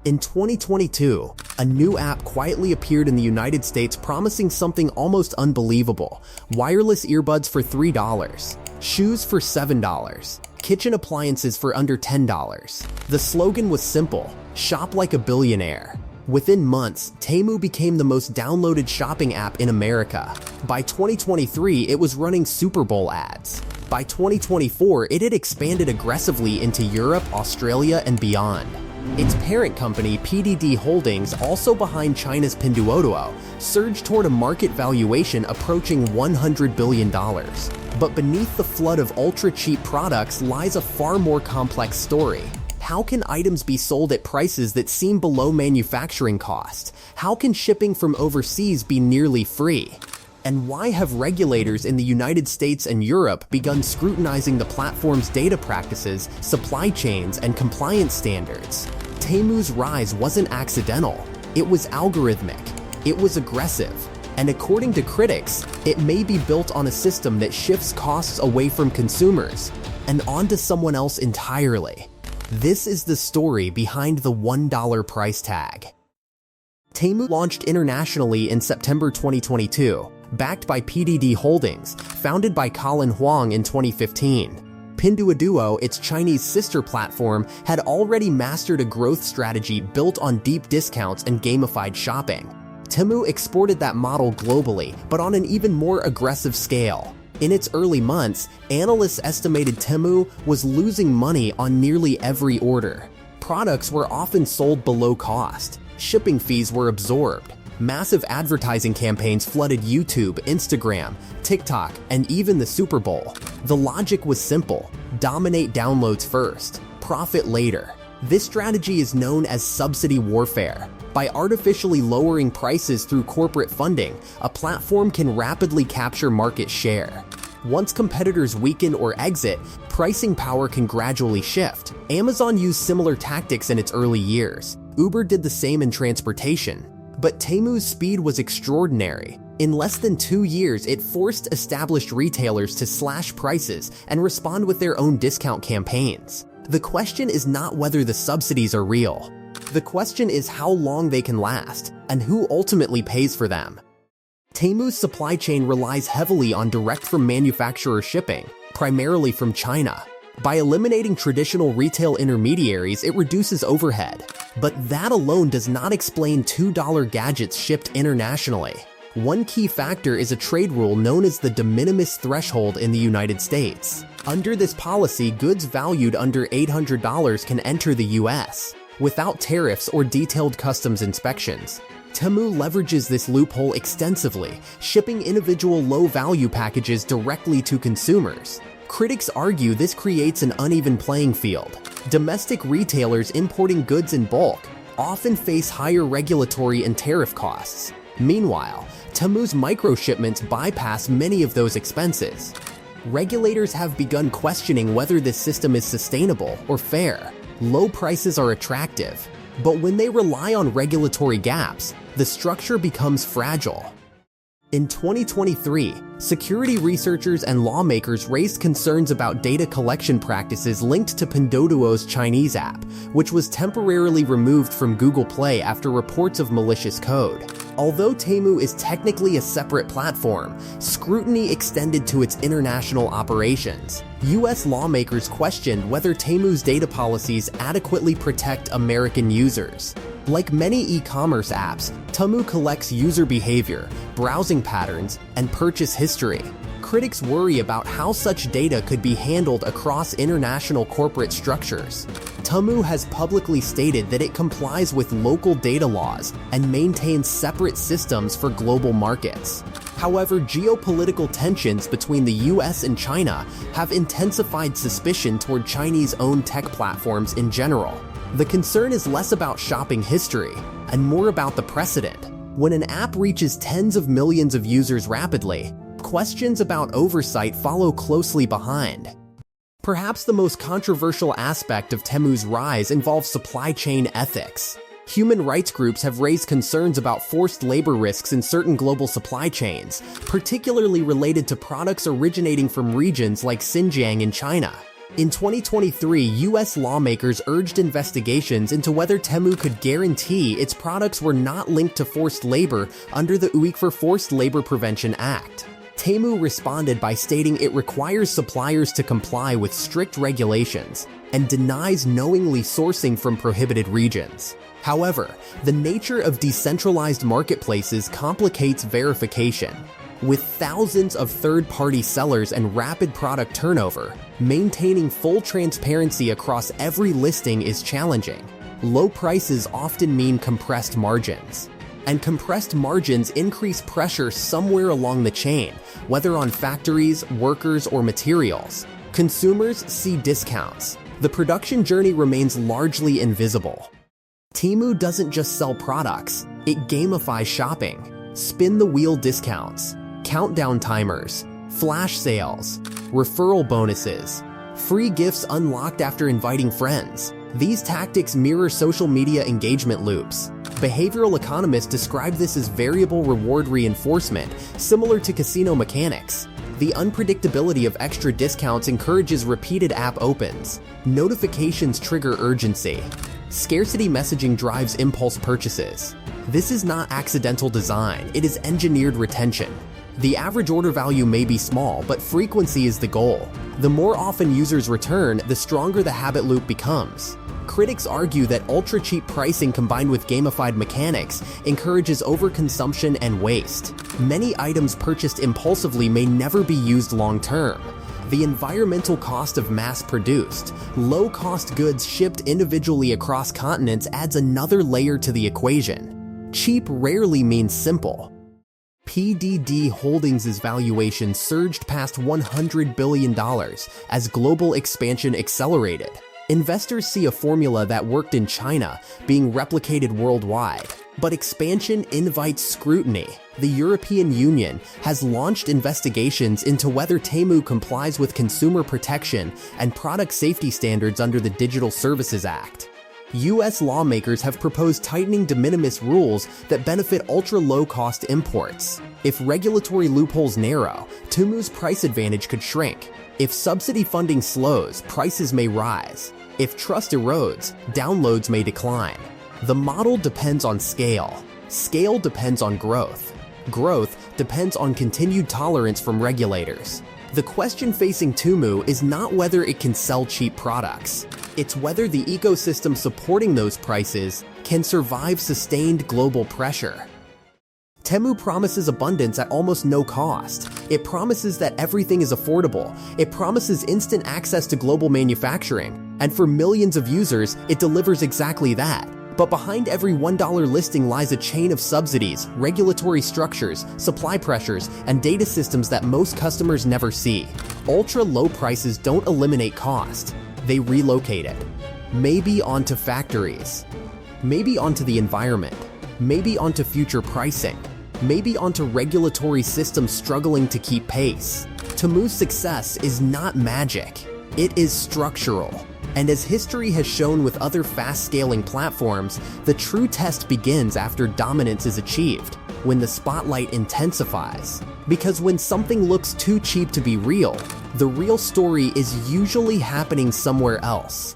In 2022, a new app quietly appeared in the United States promising something almost unbelievable: wireless earbuds for $3, shoes for $7, kitchen appliances for under $10. The slogan was simple: shop like a billionaire. Within months, Temu became the most downloaded shopping app in America. By 2023, it was running Super Bowl ads. By 2024, it had expanded aggressively into Europe, Australia, and beyond. Its parent company, PDD Holdings, also behind China's Pinduoduo, surged toward a market valuation approaching $100 billion. But beneath the flood of ultra-cheap products lies a far more complex story. How can items be sold at prices that seem below manufacturing cost? How can shipping from overseas be nearly free? And why have regulators in the United States and Europe begun scrutinizing the platform's data practices, supply chains, and compliance standards? Temu's rise wasn't accidental. It was algorithmic. It was aggressive. And according to critics, it may be built on a system that shifts costs away from consumers and onto someone else entirely. This is the story behind the $1 price tag. Temu launched internationally in September 2022, backed by PDD Holdings, founded by Colin Huang in 2015. Pinduoduo, its Chinese sister platform, had already mastered a growth strategy built on deep discounts and gamified shopping. Temu exported that model globally, but on an even more aggressive scale. In its early months, analysts estimated Temu was losing money on nearly every order. Products were often sold below cost. Shipping fees were absorbed. Massive advertising campaigns flooded YouTube, Instagram, TikTok, and even the Super Bowl. The logic was simple: dominate downloads first, profit later. This strategy is known as subsidy warfare. By artificially lowering prices through corporate funding, a platform can rapidly capture market share. Once competitors weaken or exit, pricing power can gradually shift. Amazon used similar tactics in its early years. Uber did the same in transportation. But Temu's speed was extraordinary. In less than 2 years, it forced established retailers to slash prices and respond with their own discount campaigns. The question is not whether the subsidies are real. The question is how long they can last, and who ultimately pays for them. Temu's supply chain relies heavily on direct-from-manufacturer shipping, primarily from China. By eliminating traditional retail intermediaries, it reduces overhead. But that alone does not explain $2 gadgets shipped internationally. One key factor is a trade rule known as the de minimis threshold in the United States. Under this policy, goods valued under $800 can enter the US, without tariffs or detailed customs inspections. Temu leverages this loophole extensively, shipping individual low-value packages directly to consumers. Critics argue this creates an uneven playing field. Domestic retailers importing goods in bulk often face higher regulatory and tariff costs. Meanwhile, Temu's microshipments bypass many of those expenses. Regulators have begun questioning whether this system is sustainable or fair. Low prices are attractive, but when they rely on regulatory gaps, the structure becomes fragile. In 2023, security researchers and lawmakers raised concerns about data collection practices linked to Pinduoduo's Chinese app, which was temporarily removed from Google Play after reports of malicious code. Although Temu is technically a separate platform, scrutiny extended to its international operations. US lawmakers questioned whether Temu's data policies adequately protect American users. Like many e-commerce apps, Temu collects user behavior, browsing patterns, and purchase history. Critics worry about how such data could be handled across international corporate structures. Temu has publicly stated that it complies with local data laws and maintains separate systems for global markets. However, geopolitical tensions between the US and China have intensified suspicion toward Chinese-owned tech platforms in general. The concern is less about shopping history and more about the precedent. When an app reaches tens of millions of users rapidly, questions about oversight follow closely behind. Perhaps the most controversial aspect of Temu's rise involves supply chain ethics. Human rights groups have raised concerns about forced labor risks in certain global supply chains, particularly related to products originating from regions like Xinjiang in China. In 2023, US lawmakers urged investigations into whether Temu could guarantee its products were not linked to forced labor under the UIC for Forced Labor Prevention Act. Temu responded by stating it requires suppliers to comply with strict regulations and denies knowingly sourcing from prohibited regions. However, the nature of decentralized marketplaces complicates verification. With thousands of third-party sellers and rapid product turnover, maintaining full transparency across every listing is challenging. Low prices often mean compressed margins. And compressed margins increase pressure somewhere along the chain, whether on factories, workers, or materials. Consumers see discounts. The production journey remains largely invisible. Temu doesn't just sell products, it gamifies shopping. Spin the wheel discounts, countdown timers, flash sales, referral bonuses, free gifts unlocked after inviting friends. These tactics mirror social media engagement loops. Behavioral economists describe this as variable reward reinforcement, similar to casino mechanics. The unpredictability of extra discounts encourages repeated app opens. Notifications trigger urgency. Scarcity messaging drives impulse purchases. This is not accidental design, it is engineered retention. The average order value may be small, but frequency is the goal. The more often users return, the stronger the habit loop becomes. Critics argue that ultra-cheap pricing combined with gamified mechanics encourages overconsumption and waste. Many items purchased impulsively may never be used long-term. The environmental cost of mass-produced, low-cost goods shipped individually across continents adds another layer to the equation. Cheap rarely means simple. PDD Holdings' valuation surged past $100 billion as global expansion accelerated. Investors see a formula that worked in China being replicated worldwide. But expansion invites scrutiny. The European Union has launched investigations into whether Temu complies with consumer protection and product safety standards under the Digital Services Act. US lawmakers have proposed tightening de minimis rules that benefit ultra-low-cost imports. If regulatory loopholes narrow, Temu's price advantage could shrink. If subsidy funding slows, prices may rise. If trust erodes, downloads may decline. The model depends on scale. Scale depends on growth. Growth depends on continued tolerance from regulators. The question facing Temu is not whether it can sell cheap products. It's whether the ecosystem supporting those prices can survive sustained global pressure. Temu promises abundance at almost no cost. It promises that everything is affordable. It promises instant access to global manufacturing. And for millions of users, it delivers exactly that. But behind every $1 listing lies a chain of subsidies, regulatory structures, supply pressures, and data systems that most customers never see. Ultra-low prices don't eliminate cost. They relocate it. Maybe onto factories. Maybe onto the environment. Maybe onto future pricing. Maybe onto regulatory systems struggling to keep pace. Temu's success is not magic. It is structural. And as history has shown with other fast-scaling platforms, the true test begins after dominance is achieved, when the spotlight intensifies. Because when something looks too cheap to be real, the real story is usually happening somewhere else.